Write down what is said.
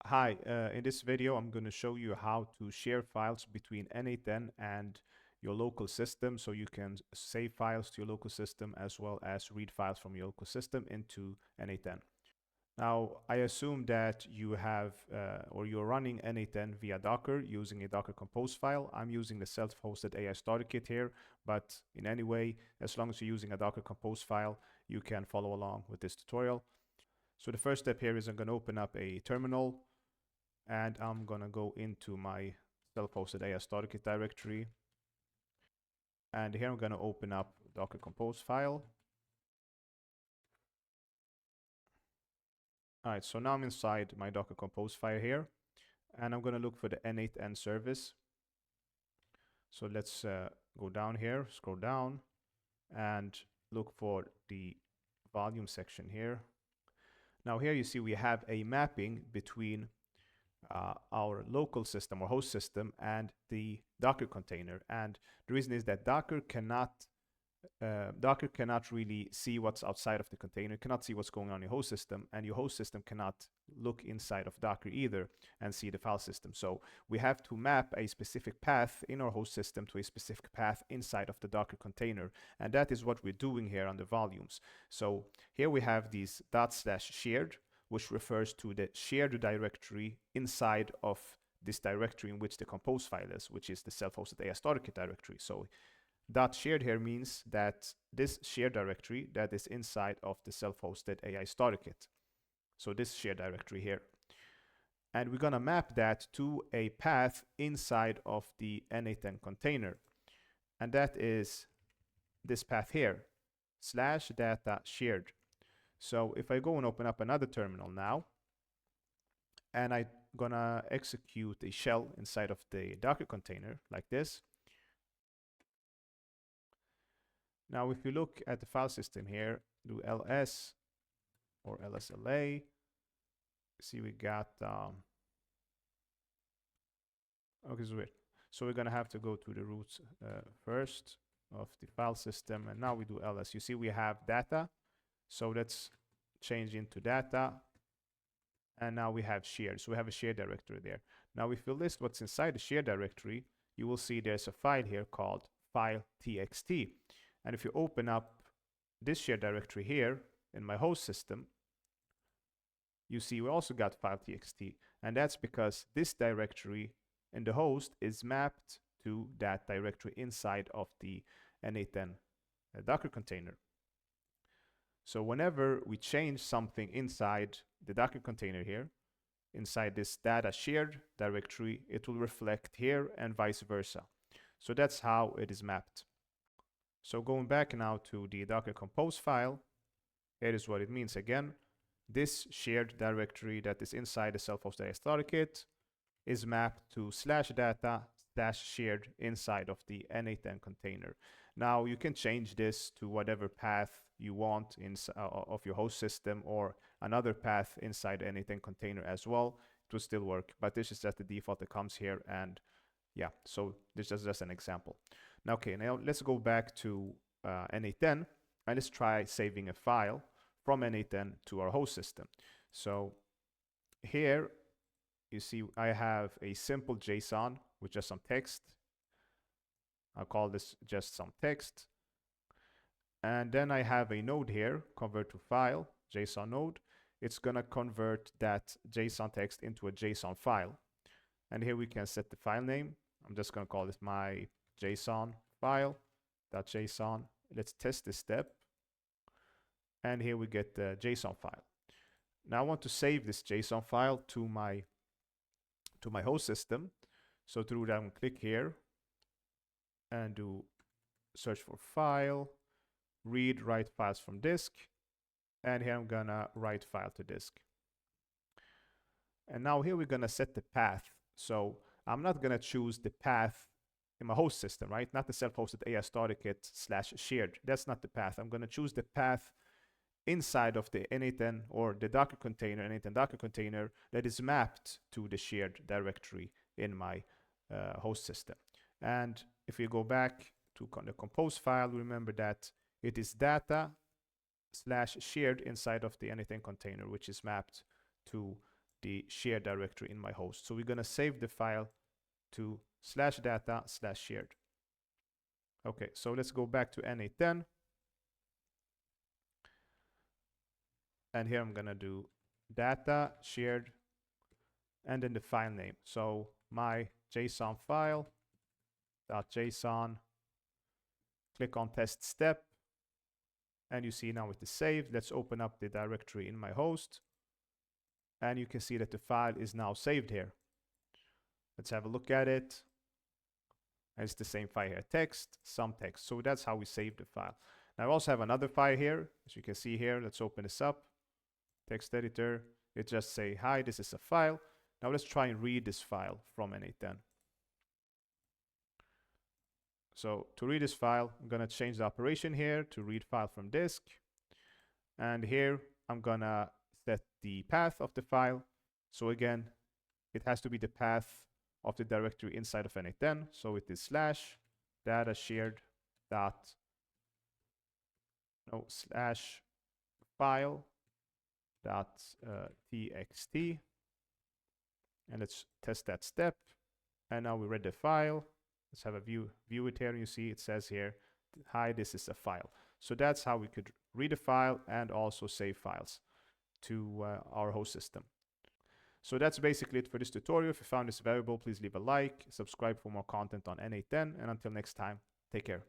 Hi, in this video, I'm going to show you how to share files between N8N and your local system so you can save files to your local system as well as read files from your local system into N8N. Now, I assume that you have or you're running N8N via Docker using a Docker Compose file. I'm using the self-hosted AI starter kit here, but in any way, as long as you're using a Docker Compose file, you can follow along with this tutorial. So the first step here is I'm going to open up a terminal and I'm gonna go into my self-hosted AS starter kit directory, and here I'm gonna open up Docker Compose file. All right, so now I'm inside my Docker Compose file here, and I'm gonna look for the N8N service. So let's go down here, scroll down, and look for the volume section here. Now here you see we have a mapping between our local system or host system and the Docker container. And the reason is that Docker cannot really see what's outside of the container, cannot see what's going on in your host system, and your host system cannot look inside of Docker either and see the file system. So we have to map a specific path in our host system to a specific path inside of the Docker container. And that is what we're doing here on the volumes. So here we have these /shared, which refers to the shared directory inside of this directory in which the compose file is, which is the self-hosted AS starter kit directory. So .shared here means that this shared directory that is inside of the self-hosted AI starter kit. So this shared directory here. And we're gonna map that to a path inside of the N8N container. And that is this path here, /data shared. So if I go and open up another terminal now, and I'm gonna execute a shell inside of the Docker container like this. Now, if you look at the file system here, do ls or lsla, see we got, okay, so weird. So we're gonna have to go to the roots first of the file system, and now we do ls. You see we have data, so let's change into data, and now we have shared. So we have a shared directory there. Now if you list what's inside the shared directory, you will see there's a file here called file.txt. And if you open up this shared directory here in my host system, you see we also got file.txt. And that's because this directory in the host is mapped to that directory inside of the N8N Docker container. So whenever we change something inside the Docker container here, inside this data shared directory, it will reflect here and vice versa. So that's how it is mapped. So going back now to the Docker Compose file, here is what it means again. This shared directory that is inside the self-hosted AI starter kit is mapped to /data/shared inside of the N8N container. Now you can change this to whatever path you want of your host system or another path inside the N8N container as well. It will still work, but this is just the default that comes here. And yeah, so this is just an example. Now, okay, now let's go back to N8N and let's try saving a file from N8N to our host system. So here you see I have a simple JSON with just some text. I'll call this just some text. And then I have a node here, convert to file, JSON node. It's gonna convert that JSON text into a JSON file. And here we can set the file name. I'm just gonna call this my JSON file.json. Let's test this step. And here we get the JSON file. Now I want to save this JSON file to my host system. So through that, I'm click here and do search for file, read, write files from disk. And here I'm gonna write file to disk. And now here we're gonna set the path. So I'm not gonna choose the path in my host system, right? Not the self-hosted AI starter kit /shared. That's not the path. I'm gonna choose the path inside of the N8N or the Docker container, N8N Docker container that is mapped to the shared directory in my host system. And if we go back to the compose file, remember that it is data/shared inside of the N8N container, which is mapped to the shared directory in my host. So we're going to save the file to /data/shared. Okay, so let's go back to N8N. And here I'm going to do data shared and then the file name. So my JSON file .json, click on test step, and you see now it is saved. Let's open up the directory in my host, and you can see that the file is now saved here. Let's have a look at it. And it's the same file here, text, some text. So that's how we save the file. Now I also have another file here, as you can see here. Let's open this up. Text editor. It just say, hi, this is a file. Now let's try and read this file from N8N. So to read this file, I'm going to change the operation here to read file from disk. And here I'm going to set the path of the file. So again, it has to be the path of the directory inside of N8N. So it is /data shared dot /file dot txt. And let's test that step. And now we read the file. Let's have a view it here. You see it says here, hi, this is a file. So that's how we could read a file and also save files to our host system. So that's basically it for this tutorial. If you found this valuable, please leave a like, subscribe for more content on N8N, and until next time, take care.